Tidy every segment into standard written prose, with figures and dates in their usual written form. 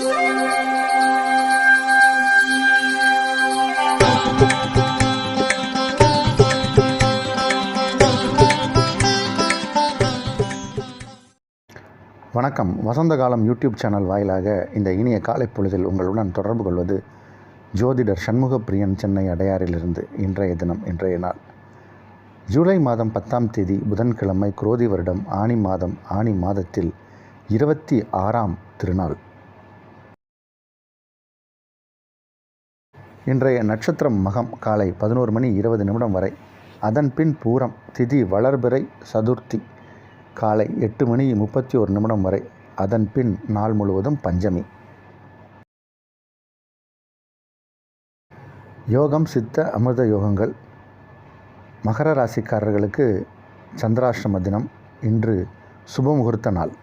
வணக்கம். வசந்த காலம் YouTube channel வாயிலாக இந்த இனிய காலை பொழுதில் உங்களுடன் தொடர்பு கொள்வது ஜோதிடர் சண்முகப்பிரியன், சென்னை அடையாறிலிருந்து. இன்றைய நாள் ஜூலை மாதம் 10ஆம் தேதி புதன்கிழமை, குரோதி வருடம் ஆனி மாதம், ஆனி மாதத்தில் 26ஆம் திருநாள். இன்றைய நட்சத்திரம் மகம், காலை 11:20 வரை. அதன் பின் பூரம், திதி வளர்பிறை சதுர்த்தி, காலை 8:31 வரை. அதன் பின் நாள் முழுவதும் பஞ்சமி. யோகம் சித்த அமிர்த யோகங்கள். மகர ராசிக்காரர்களுக்கு சந்திராஷ்டம தினம். இன்று சுபமுகூர்த்த நாள்.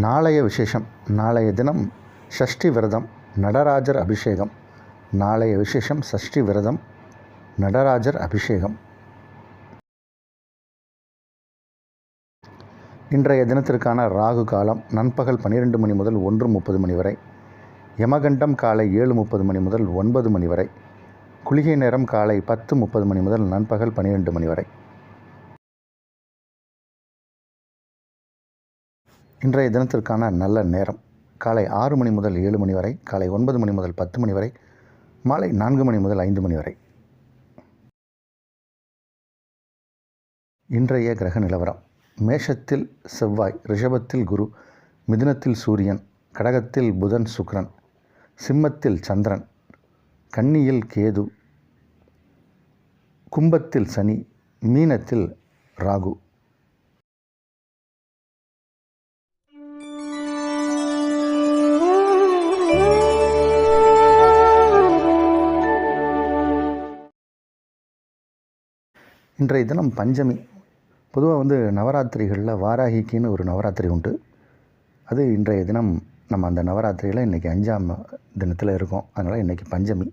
நாளைய விசேஷம். நாளைய தினம் சஷ்டி விரதம், நடராஜர் அபிஷேகம். நாளைய விசேஷம் சஷ்டி விரதம், நடராஜர் அபிஷேகம். இன்றைய தினத்திற்கான ராகு காலம் நண்பகல் 12 மணி முதல் 1:30 வரை. யமகண்டம் காலை 7:30 முதல் 9 வரை. குளிகை நேரம் காலை 10:30 முதல் நண்பகல் 12 வரை. இன்றைய தினத்திற்கான நல்ல நேரம் காலை 6 முதல் 7 வரை, காலை 9 முதல் 10 வரை, மாலை 4 முதல் 5 வரை. இன்றைய கிரக நிலவரம்: மேஷத்தில் செவ்வாய், ரிஷபத்தில் குரு, மிதுனத்தில் சூரியன், கடகத்தில் புதன் சுக்கிரன், சிம்மத்தில் சந்திரன், கன்னியில் கேது, கும்பத்தில் சனி, மீனத்தில் ராகு. இன்றைய தினம் பஞ்சமி. பொதுவாக நவராத்திரிகளில் வாராகிக்குன்னு ஒரு நவராத்திரி உண்டு. அது இன்றைய தினம் நம்ம அந்த நவராத்திரியில் இன்றைக்கி 5ஆம் தினத்தில் இருக்கோம். அதனால் இன்றைக்கி பஞ்சமி.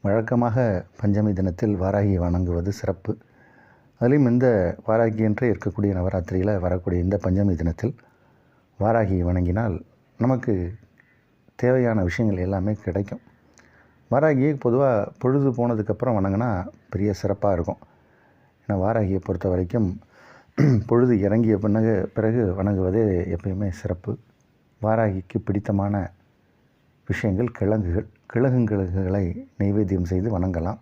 வழக்கமாக பஞ்சமி தினத்தில் வாராகியை வணங்குவது சிறப்பு. அதுலேயும் இந்த வாராகி என்று இருக்கக்கூடிய நவராத்திரியில் வரக்கூடிய இந்த பஞ்சமி தினத்தில் வாராகியை வணங்கினால் நமக்கு தேவையான விஷயங்கள் எல்லாமே கிடைக்கும். வாராகியை பொதுவாக பொழுது போனதுக்கப்புறம் வணங்கினா பெரிய சிறப்பாக இருக்கும். ஏன்னா வாராகியை பொறுத்த வரைக்கும் பொழுது இறங்கிய பிறகு வணங்குவதே எப்பயுமே சிறப்பு. வாராகிக்கு பிடித்தமான விஷயங்கள் கிழங்குகளை நைவேத்தியம் செய்து வணங்கலாம்.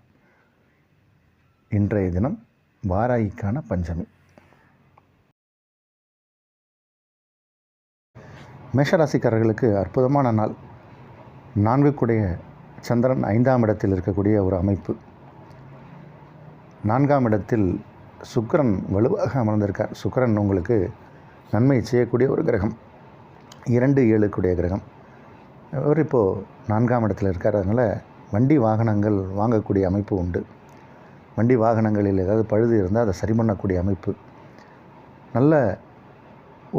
இன்றைய தினம் வாராகிக்கான பஞ்சமி. மேஷராசிக்காரர்களுக்கு அற்புதமான நாள். 4 சந்திரன் 5ஆம் இடத்தில் இருக்கக்கூடிய ஒரு அமைப்பு. 4ஆம் இடத்தில் சுக்கிரன் வலுவாக அமர்ந்திருக்கார். சுக்கிரன் உங்களுக்கு நன்மை செய்யக்கூடிய ஒரு கிரகம். 2-7 கிரகம். அவர் இப்போது 4ஆம் இடத்தில் இருக்கார். அதனால் வண்டி வாகனங்கள் வாங்கக்கூடிய அமைப்பு உண்டு. வண்டி வாகனங்களில் ஏதாவது பழுது இருந்தால் அதை சரி பண்ணக்கூடிய அமைப்பு. நல்ல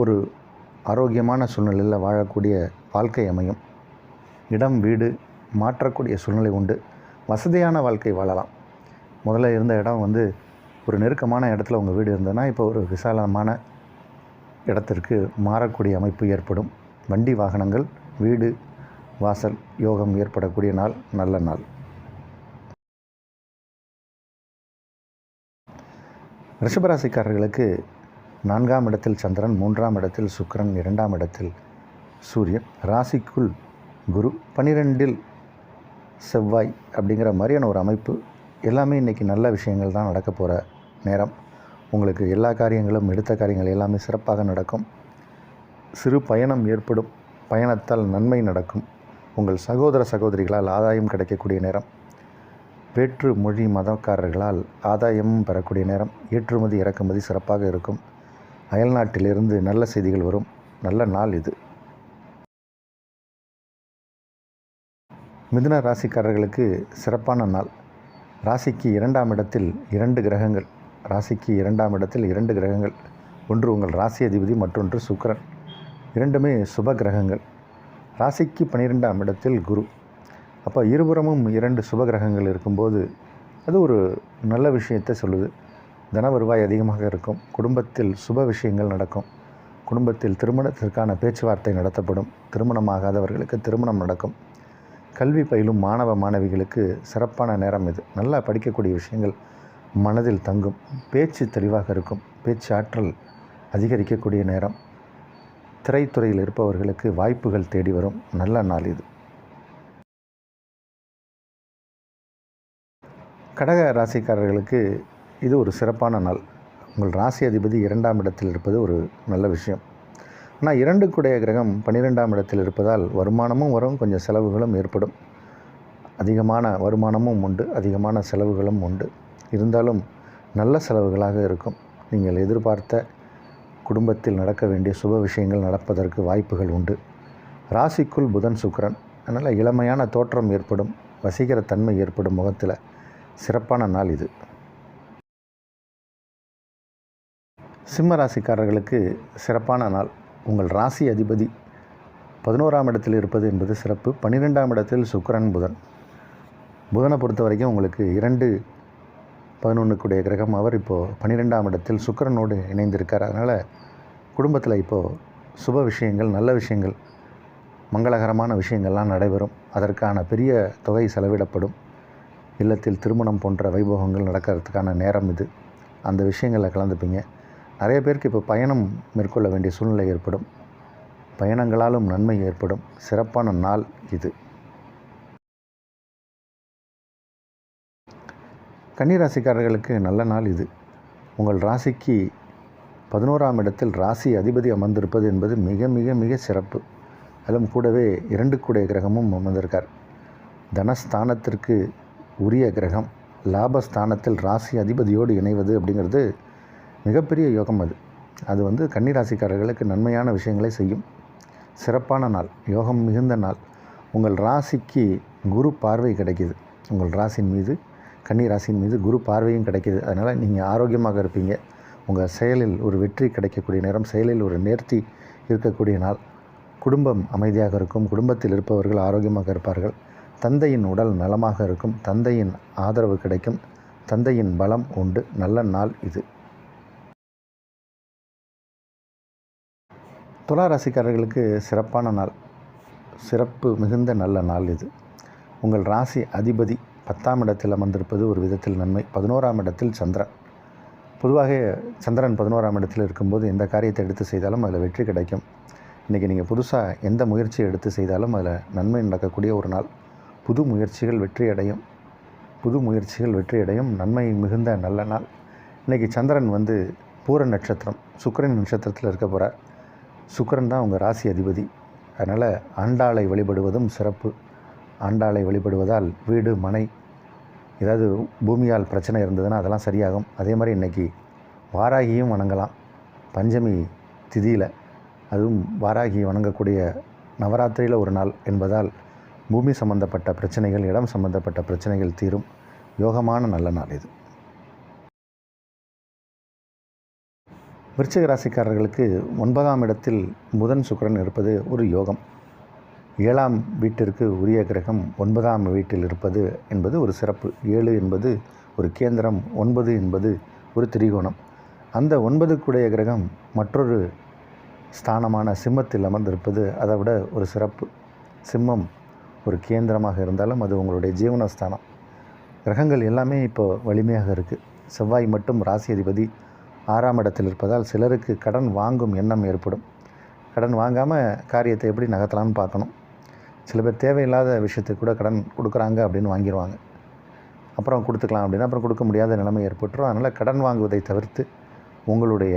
ஒரு ஆரோக்கியமான சூழ்நிலையில் வாழக்கூடிய வாழ்க்கை அமையும். இடம் வீடு மாற்றக்கூடிய சூழ்நிலை உண்டு. வசதியான வாழ்க்கை வாழலாம். முதல்ல இருந்த இடம் ஒரு நெருக்கமான இடத்துல உங்கள் வீடு இருந்ததுன்னா இப்போ ஒரு விசாலமான இடத்திற்கு மாறக்கூடிய அமைப்பு ஏற்படும். வண்டி வாகனங்கள், வீடு, வாசல் யோகம் ஏற்படக்கூடிய நாள், நல்ல நாள். ரிஷபராசிக்காரர்களுக்கு 4ஆம் இடத்தில் சந்திரன், 3ஆம் இடத்தில் சுக்கிரன், 2ஆம் இடத்தில் சூரியன், ராசிக்குள் குரு, 12இல் செவ்வாய் அப்படிங்கிற மாதிரியான ஒரு அமைப்பு. எல்லாமே இன்றைக்கி நல்ல விஷயங்கள் தான் நடக்க போகிற நேரம். உங்களுக்கு எல்லா காரியங்களும், எடுத்த காரியங்கள் எல்லாமே சிறப்பாக நடக்கும். சிறு பயணம் ஏற்படும். பயணத்தால் நன்மை நடக்கும். உங்கள் சகோதர சகோதரிகளால் ஆதாயம் கிடைக்கக்கூடிய நேரம். வேற்று மொழி மதக்காரர்களால் ஆதாயமும் பெறக்கூடிய நேரம். ஏற்றுமதி இறக்குமதி சிறப்பாக இருக்கும். அயல்நாட்டிலிருந்து நல்ல செய்திகள் வரும். நல்ல நாள் இது. மிதுன ராசிக்காரர்களுக்கு சிறப்பான நாள். ராசிக்கு 2ஆம் இடத்தில் 2 கிரகங்கள். ராசிக்கு 2ஆம் இடத்தில் 2 கிரகங்கள். ஒன்று உங்கள் ராசி அதிபதி, மற்றொன்று சுக்கிரன். இரண்டுமே சுப கிரகங்கள். ராசிக்கு 12ஆம் இடத்தில் குரு. அப்போ இருபுறமும் 2 சுப கிரகங்கள் இருக்கும்போது அது ஒரு நல்ல விஷயத்தை சொல்லுது. தன வருவாய் அதிகமாக இருக்கும். குடும்பத்தில் சுப விஷயங்கள் நடக்கும். குடும்பத்தில் திருமணத்திற்கான பேச்சுவார்த்தை நடத்தப்படும். திருமணமாகாதவர்களுக்கு திருமணம் நடக்கும். கல்வி பயிலும் மாணவ மாணவிகளுக்கு சிறப்பான நேரம் இது. நல்லா படிக்கக்கூடிய விஷயங்கள் மனதில் தங்கும். பேச்சு தெளிவாக இருக்கும். பேச்சு ஆற்றல் அதிகரிக்கக்கூடிய நேரம். திரைத்துறையில் இருப்பவர்களுக்கு வாய்ப்புகள் தேடி வரும் நல்ல நாள் இது. கடக ராசிக்காரர்களுக்கு இது ஒரு சிறப்பான நாள். உங்கள் ராசி அதிபதி 2ஆம் இடத்தில் இருப்பது ஒரு நல்ல விஷயம். ஆனால் 2 கிரகம் 12ஆம் இடத்தில் இருப்பதால் வருமானமும் வரும், கொஞ்சம் செலவுகளும் ஏற்படும். அதிகமான வருமானமும் உண்டு, அதிகமான செலவுகளும் உண்டு. இருந்தாலும் நல்ல செலவுகளாக இருக்கும். நீங்கள் எதிர்பார்த்த குடும்பத்தில் நடக்க வேண்டிய சுப விஷயங்கள் நடப்பதற்கு வாய்ப்புகள் உண்டு. ராசிக்குள் புதன் சுக்கிரன், அதனால் இளமையான தோற்றம் ஏற்படும், வசீகர தன்மை ஏற்படும். முகத்தில் சிறப்பான நாள் இது. சிம்ம ராசிக்காரர்களுக்கு சிறப்பான நாள். உங்கள் ராசி அதிபதி 11ஆம் இடத்தில் இருப்பது என்பது சிறப்பு. 12ஆம் இடத்தில் சுக்கிரன் புதன். புதனை பொறுத்த வரைக்கும் உங்களுக்கு 2 11 கிரகம். அவர் இப்போது 12ஆம் இடத்தில் சுக்கிரனோடு இணைந்திருக்கார். அதனால் குடும்பத்தில் இப்போது சுப விஷயங்கள், நல்ல விஷயங்கள், மங்களகரமான விஷயங்கள்லாம் நடைபெறும். அதற்கான பெரிய தொகை செலவிடப்படும். இல்லத்தில் திருமணம் போன்ற வைபவங்கள் நடக்கிறதுக்கான நேரம் இது. அந்த விஷயங்களில் கலந்துப்பீங்க. நிறைய பேருக்கு இப்போ பயணம் மேற்கொள்ள வேண்டிய சூழ்நிலை ஏற்படும். பயணங்களாலும் நன்மை ஏற்படும். சிறப்பான நாள் இது. கன்னிராசிக்காரர்களுக்கு நல்ல நாள் இது. உங்கள் ராசிக்கு 11ஆம் இடத்தில் ராசி அதிபதி அமர்ந்திருப்பது என்பது மிக மிக மிக சிறப்பு. அதிலும் கூடவே 2 கிரகமும் அமர்ந்திருக்கார். தனஸ்தானத்திற்கு உரிய கிரகம் லாபஸ்தானத்தில் ராசி அதிபதியோடு இணைவது அப்படிங்கிறது மிகப்பெரிய யோகம். அது கன்னிராசிக்காரர்களுக்கு நன்மையான விஷயங்களை செய்யும். சிறப்பான நாள், யோகம் மிகுந்த நாள். உங்கள் ராசிக்கு குரு பார்வை கிடைக்கிது. உங்கள் ராசியின் மீது, கன்னிராசியின் மீது குரு பார்வையும் கிடைக்கிது. அதனால் நீங்கள் ஆரோக்கியமாக இருப்பீங்க. உங்கள் செயலில் ஒரு வெற்றி கிடைக்கக்கூடிய நேரம், செயலில் ஒரு நேர்த்தி இருக்கக்கூடிய நாள். குடும்பம் அமைதியாக இருக்கும். குடும்பத்தில் இருப்பவர்கள் ஆரோக்கியமாக இருப்பார்கள். தந்தையின் உடல் நலமாக இருக்கும். தந்தையின் ஆதரவு கிடைக்கும். தந்தையின் பலம் உண்டு. நல்ல நாள் இது. துலா ராசிக்காரர்களுக்கு சிறப்பான நாள், சிறப்பு மிகுந்த நல்ல நாள் இது. உங்கள் ராசி அதிபதி 10ஆம் இடத்தில் அமர்ந்திருப்பது ஒரு விதத்தில் நன்மை. 11ஆம் இடத்தில் சந்திரன். பொதுவாக சந்திரன் 11ஆம் இடத்தில் இருக்கும்போது எந்த காரியத்தை எடுத்து செய்தாலும் அதில் வெற்றி கிடைக்கும். இன்றைக்கி நீங்கள் புதுசாக எந்த முயற்சியை எடுத்து செய்தாலும் அதில் நன்மை நடக்கக்கூடிய ஒரு நாள். புது முயற்சிகள் வெற்றியடையும். நன்மை மிகுந்த நல்ல நாள். இன்றைக்கி சந்திரன் பூர நட்சத்திரம், சுக்கிரன் நட்சத்திரத்தில் இருக்க போகிறார். சுக்கிரன் தான் உங்கள் ராசி அதிபதி. அதனால் ஆண்டாளை வழிபடுவதும் சிறப்பு. ஆண்டாளை வழிபடுவதால் வீடு, மனை, ஏதாவது பூமியால் பிரச்சனை இருந்ததுன்னா அதெல்லாம் சரியாகும். அதே மாதிரி இன்றைக்கி வாராகியும் வணங்கலாம். பஞ்சமி திதியில் அதுவும் வாராகி வணங்கக்கூடிய நவராத்திரியில் ஒரு நாள் என்பதால் பூமி சம்பந்தப்பட்ட பிரச்சனைகள், இடம் சம்பந்தப்பட்ட பிரச்சனைகள் தீரும். யோகமான நல்ல நாள் இது. விருச்சிக ராசிக்காரர்களுக்கு 9ஆம் இடத்தில் புதன் சுக்கிரன் இருப்பது ஒரு யோகம். 7ஆம் வீட்டிற்கு உரிய கிரகம் 9ஆம் வீட்டில் இருப்பது என்பது ஒரு சிறப்பு. 7 என்பது ஒரு கேந்திரம், 9 என்பது ஒரு திரிகோணம். அந்த 9 கிரகம் மற்றொரு ஸ்தானமான சிம்மத்தில் அமர்ந்திருப்பது அதை விட ஒரு சிறப்பு. சிம்மம் ஒரு கேந்திரமாக இருந்தாலும் அது உங்களுடைய ஜீவனஸ்தானம். கிரகங்கள் எல்லாமே இப்போ வலிமையாக இருக்குது. செவ்வாய் மட்டும் ராசி அதிபதி 6ஆம் இடத்தில் இருப்பதால் சிலருக்கு கடன் வாங்கும் எண்ணம் ஏற்படும். கடன் வாங்காமல் காரியத்தை எப்படி நகர்த்தலாம்னு பார்க்கணும். சில பேர் தேவையில்லாத விஷயத்துக்கு கூட கடன் கொடுக்குறாங்க அப்படின்னு வாங்கிடுவாங்க. அப்புறம் கொடுத்துக்கலாம் அப்படின்னா அப்புறம் கொடுக்க முடியாத நிலைமை ஏற்பட்டுரும். அதனால் கடன் வாங்குவதை தவிர்த்து உங்களுடைய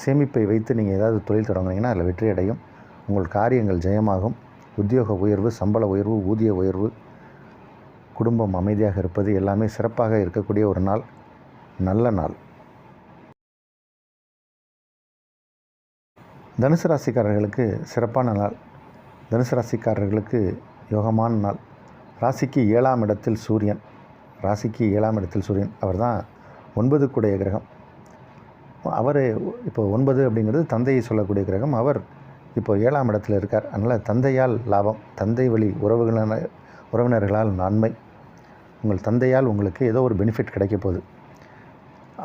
சேமிப்பை வைத்து நீங்கள் ஏதாவது தொழில் தொடங்குனீங்கன்னா அதில் வெற்றி அடையும். உங்கள் காரியங்கள் ஜெயமாகும். உத்தியோக உயர்வு, சம்பள உயர்வு, ஊதிய உயர்வு, குடும்பம் அமைதியாக இருப்பது எல்லாமே சிறப்பாக இருக்கக்கூடிய ஒரு நாள், நல்ல நாள். தனுசு ராசிக்காரர்களுக்கு சிறப்பான நாள். தனுசு ராசிக்காரர்களுக்கு யோகமான நாள். ராசிக்கு 7ஆம் இடத்தில் சூரியன். அவர் தான் 9 கிரகம். அவர் இப்போ 9 அப்படிங்கிறது தந்தையை சொல்லக்கூடிய கிரகம். அவர் இப்போ 7ஆம் இடத்தில் இருக்கார். அதனால் தந்தையால் லாபம், தந்தை வழி உறவினர்களால் நன்மை. உங்கள் தந்தையால் உங்களுக்கு ஏதோ ஒரு பெனிஃபிட் கிடைக்க போகுது.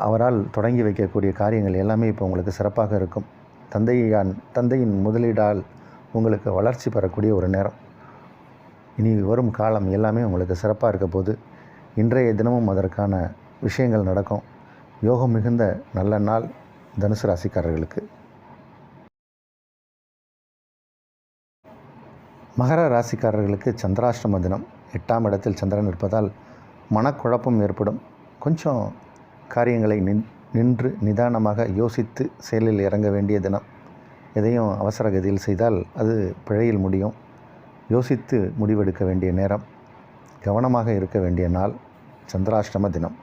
அவரால் தொடங்கி வைக்கக்கூடிய காரியங்கள் எல்லாமே இப்போ உங்களுக்கு சிறப்பாக இருக்கும். தந்தையின் முதலீடால் உங்களுக்கு வளர்ச்சி பெறக்கூடிய ஒரு நேரம். இனி வரும் காலம் எல்லாமே உங்களுக்கு சிறப்பாக இருக்க போது. இன்றைய தினமும் அதற்கான விஷயங்கள் நடக்கும். யோகம் மிகுந்த நல்ல நாள் தனுசு ராசிக்காரர்களுக்கு. மகர ராசிக்காரர்களுக்கு சந்திராஷ்டம தினம். 8ஆம் இடத்தில் சந்திரன் இருப்பதால் மனக்குழப்பம் ஏற்படும். கொஞ்சம் காரியங்களை நின்று நிதானமாக யோசித்து செயலில் இறங்க வேண்டிய தினம். எதையும் அவசர கதியில் செய்தால் அது பிழையில் முடியும். யோசித்து முடிவெடுக்க வேண்டிய நேரம். கவனமாக இருக்க வேண்டிய நாள் சந்திராஷ்டம தினம்.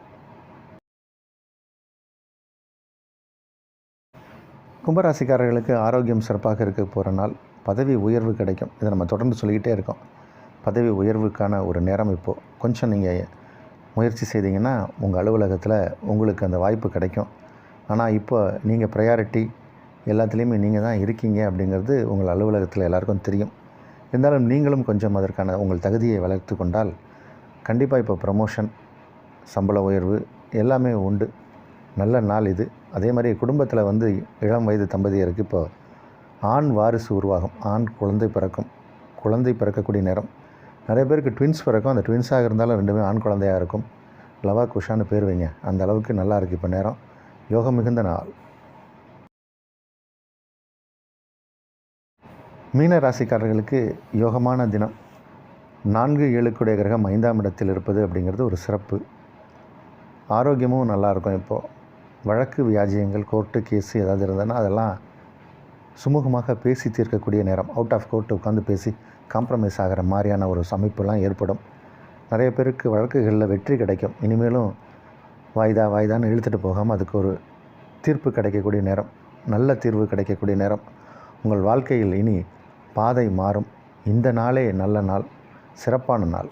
கும்பராசிக்காரர்களுக்கு ஆரோக்கியம் சிறப்பாக இருக்க போகிற நாள். பதவி உயர்வு கிடைக்கும். இதை நம்ம தொடர்ந்து சொல்லிக்கிட்டே இருக்கோம். பதவி உயர்வுக்கான ஒரு நேரம் இப்போது. கொஞ்சம் நீங்கள் முயற்சி செய்தீங்கன்னா உங்கள் அலுவலகத்தில் உங்களுக்கு அந்த வாய்ப்பு கிடைக்கும். ஆனால் இப்போ நீங்கள் ப்ரையாரிட்டி எல்லாத்துலேயுமே நீங்கள் தான் இருக்கீங்க அப்படிங்கிறது உங்கள் அலுவலகத்தில் எல்லாருக்கும் தெரியும். இருந்தாலும் நீங்களும் கொஞ்சம் அதற்கான உங்கள் தகுதியை வளர்த்து கொண்டால் கண்டிப்பாக இப்போ ப்ரமோஷன், சம்பள உயர்வு எல்லாமே உண்டு. நல்ல நாள் இது. அதே மாதிரி குடும்பத்தில் இளம் வயது தம்பதியருக்கு இப்போ ஆண் வாரிசு உருவாகும். ஆண் குழந்தை பிறக்கும். குழந்தை பிறக்கக்கூடிய நேரம். நிறைய பேருக்கு ட்வின்ஸ் பிறக்கும். அந்த ட்வின்ஸாக இருந்தாலும் ரெண்டுமே ஆண் குழந்தையாக இருக்கும். லவா குஷான்னு பேர் வைங்க. அந்த அளவுக்கு நல்லா இருக்குது இப்போ நேரம். யோகம் மிகுந்த நாள். மீன ராசிக்காரர்களுக்கு யோகமான தினம். 4-7 கிரகம் 5ஆம் இடத்தில் இருப்பது அப்படிங்கிறது ஒரு சிறப்பு. ஆரோக்கியமும் நல்லாயிருக்கும். இப்போது வழக்கு வியாஜியங்கள், கோர்ட்டு கேஸு ஏதாவது இருந்ததுன்னா அதெல்லாம் சுமூகமாக பேசி தீர்க்கக்கூடிய நேரம். அவுட் ஆஃப் கோர்ட்டு உட்காந்து பேசி காம்ப்ரமைஸ் ஆகிற மாதிரியான ஒரு அமைப்புலாம் ஏற்படும். நிறைய பேருக்கு வழக்குகளில் வெற்றி கிடைக்கும். இனிமேலும் வாய்தான்னு இழுத்துட்டு போகாமல் அதுக்கு ஒரு தீர்ப்பு கிடைக்கக்கூடிய நேரம். நல்ல தீர்வு கிடைக்கக்கூடிய நேரம். உங்கள் வாழ்க்கையில் இனி பாதை மாறும். இந்த நாளே நல்ல நாள், சிறப்பான நாள்.